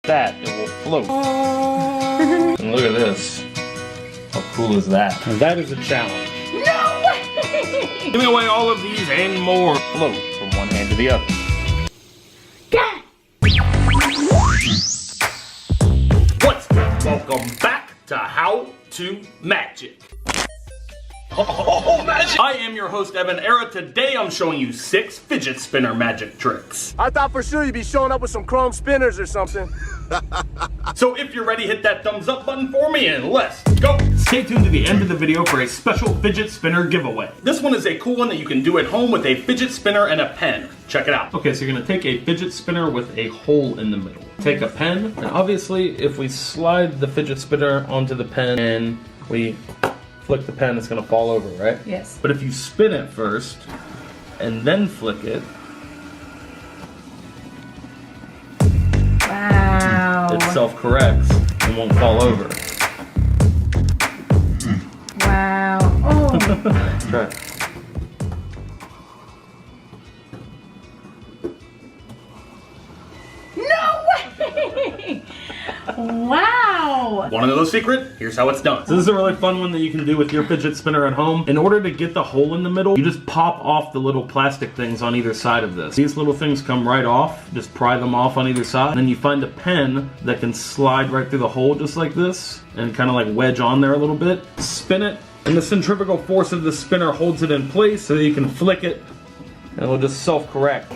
that, it will float. And look at this. How cool is that? And that is a challenge. No way! Giving away all of these and more. Float from one hand to the other. What's good? Welcome back to How to Magic. Oh, magic! I am your host, Evan Era. Today I'm showing you 6 fidget spinner magic tricks. I thought for sure you'd be showing up with some chrome spinners or something. So if you're ready, hit that thumbs up button for me and let's go! Stay tuned to the end of the video for a special fidget spinner giveaway. This one is a cool one that you can do at home with a fidget spinner and a pen. Check it out. Okay, so you're gonna take a fidget spinner with a hole in the middle. Take a pen, and obviously if we slide the fidget spinner onto the pen and we flick the pen, it's gonna fall over, right? Yes. But if you spin it first and then flick it, wow, it self-corrects and won't fall over. Wow. Oh. Try it. No way! Wow. Want to know the secret? Here's how it's done. So this is a really fun one that you can do with your fidget spinner at home. In order to get the hole in the middle, you just pop off the little plastic things on either side of this. These little things come right off. Just pry them off on either side. And then you find a pen that can slide right through the hole just like this and kind of like wedge on there a little bit. Spin it, and the centrifugal force of the spinner holds it in place so that you can flick it and it'll just self-correct.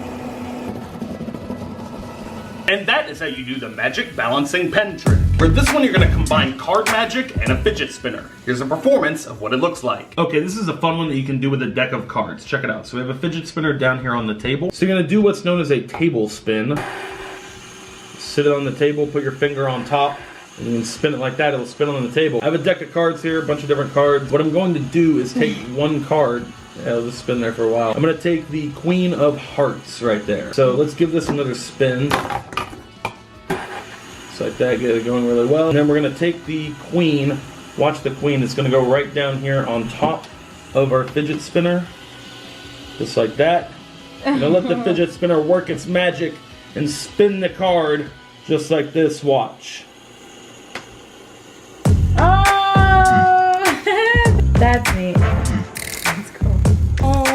And that is how you do the magic balancing pen trick. For this one, you're gonna combine card magic and a fidget spinner. Here's a performance of what it looks like. Okay, this is a fun one that you can do with a deck of cards. Check it out. So we have a fidget spinner down here on the table. So you're gonna do what's known as a table spin. Sit it on the table, put your finger on top, and you can spin it like that, it'll spin on the table. I have a deck of cards here, a bunch of different cards. What I'm going to do is take one card. Yeah, it'll just spin there for a while. I'm gonna take the Queen of Hearts right there. So let's give this another spin. Just like that, get it going really well. And then we're gonna take the Queen, watch the Queen, it's gonna go right down here on top of our fidget spinner. Just like that. I'm gonna let the fidget spinner work its magic and spin the card just like this, watch. Oh, that's neat. That's cool. Oh,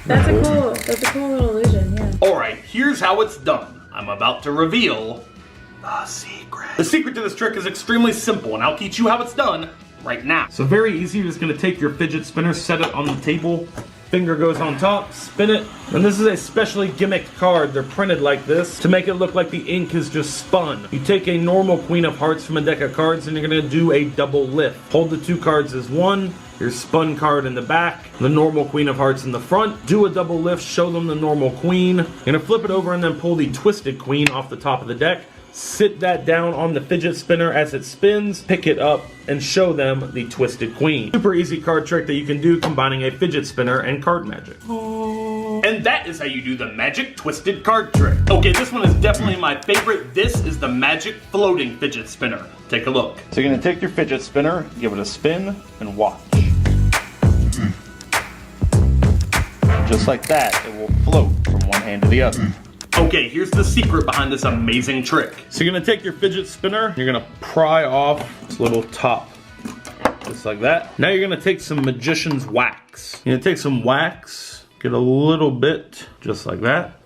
that's a cool little illusion. Yeah. All right, here's how it's done. I'm about to reveal the secret. The secret to this trick is extremely simple, and I'll teach you how it's done right now. So very easy. You're just gonna take your fidget spinner, set it on the table. Finger goes on top, spin it. And this is a specially gimmicked card. They're printed like this to make it look like the ink is just spun. You take a normal Queen of Hearts from a deck of cards and you're gonna do a double lift. Hold the 2 cards as one, your spun card in the back, the normal Queen of Hearts in the front. Do a double lift, show them the normal Queen. You're gonna flip it over and then pull the twisted Queen off the top of the deck. Sit that down on the fidget spinner as it spins, pick it up, and show them the twisted Queen. Super easy card trick that you can do combining a fidget spinner and card magic. And that is how you do the magic twisted card trick. Okay, this one is definitely my favorite. This is the magic floating fidget spinner. Take a look. So you're gonna take your fidget spinner, give it a spin, and watch. Just like that, it will float from one hand to the other. Okay, here's the secret behind this amazing trick. So you're gonna take your fidget spinner, you're gonna pry off its little top, just like that. Now you're gonna take some magician's wax. You're gonna take some wax, get a little bit, just like that,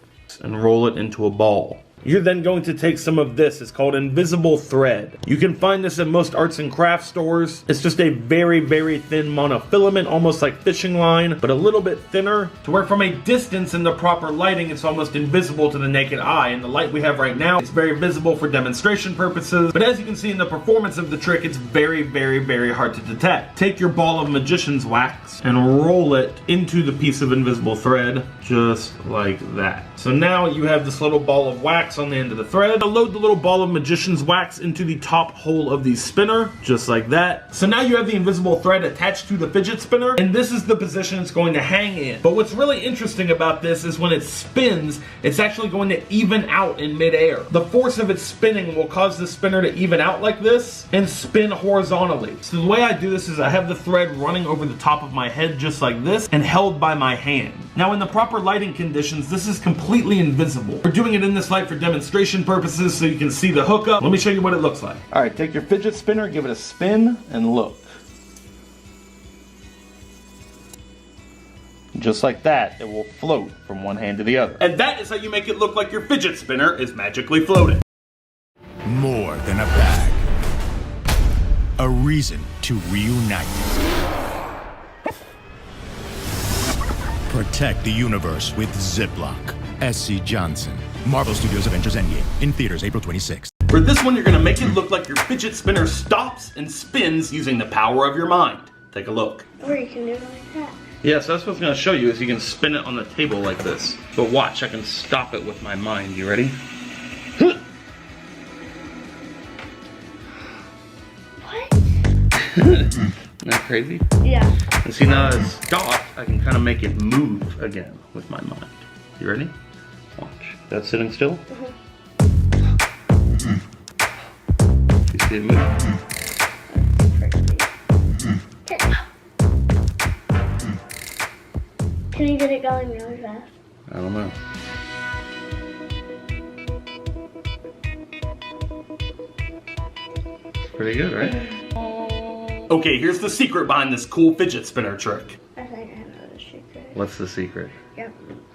and roll it into a ball. You're then going to take some of this. It's called invisible thread. You can find this in most arts and crafts stores. It's just a very, very thin monofilament, almost like fishing line, but a little bit thinner to where from a distance in the proper lighting, it's almost invisible to the naked eye. And the light we have right now, it's very visible for demonstration purposes. But as you can see in the performance of the trick, it's very, very, very hard to detect. Take your ball of magician's wax and roll it into the piece of invisible thread, just like that. So now you have this little ball of wax on the end of the thread. Load the little ball of magician's wax into the top hole of the spinner, just like that. So now you have the invisible thread attached to the fidget spinner, and this is the position it's going to hang in. But what's really interesting about this is when it spins, it's actually going to even out in midair. The force of its spinning will cause the spinner to even out like this and spin horizontally. So the way I do this is I have the thread running over the top of my head just like this and held by my hand. Now in the proper lighting conditions, this is completely invisible. We're doing it in this light for demonstration purposes so you can see the hookup. Let me show you what it looks like. All right, take your fidget spinner, give it a spin, and look. Just like that, it will float from one hand to the other. And that is how you make it look like your fidget spinner is magically floating. More than a bag. A reason to reunite. Protect the universe with Ziploc. S.C. Johnson. Marvel Studios Avengers Endgame. In theaters April 26th. For this one, you're gonna make it look like your fidget spinner stops and spins using the power of your mind. Take a look. Or you can do it like that. Yeah, so that's what I was gonna show you is you can spin it on the table like this. But watch, I can stop it with my mind. You ready? What? Isn't that crazy? Yeah. And see, now that it's stopped, I can kind of make it move again with my mind. You ready? Watch. That's sitting still? You see it move? Can you get it going really fast? I don't know. It's pretty good, right? Okay, here's the secret behind this cool fidget spinner trick. I think I know the secret. What's the secret? Yep.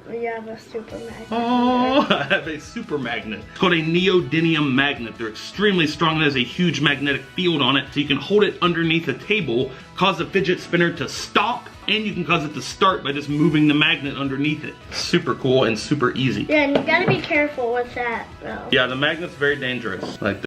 You have a super magnet. Oh, I have a super magnet. It's called a neodymium magnet. They're extremely strong. It has a huge magnetic field on it, so you can hold it underneath a table, cause the fidget spinner to stop, and you can cause it to start by just moving the magnet underneath it. Super cool and super easy. Yeah, and you gotta be careful with that, though. Yeah, the magnet's very dangerous. Like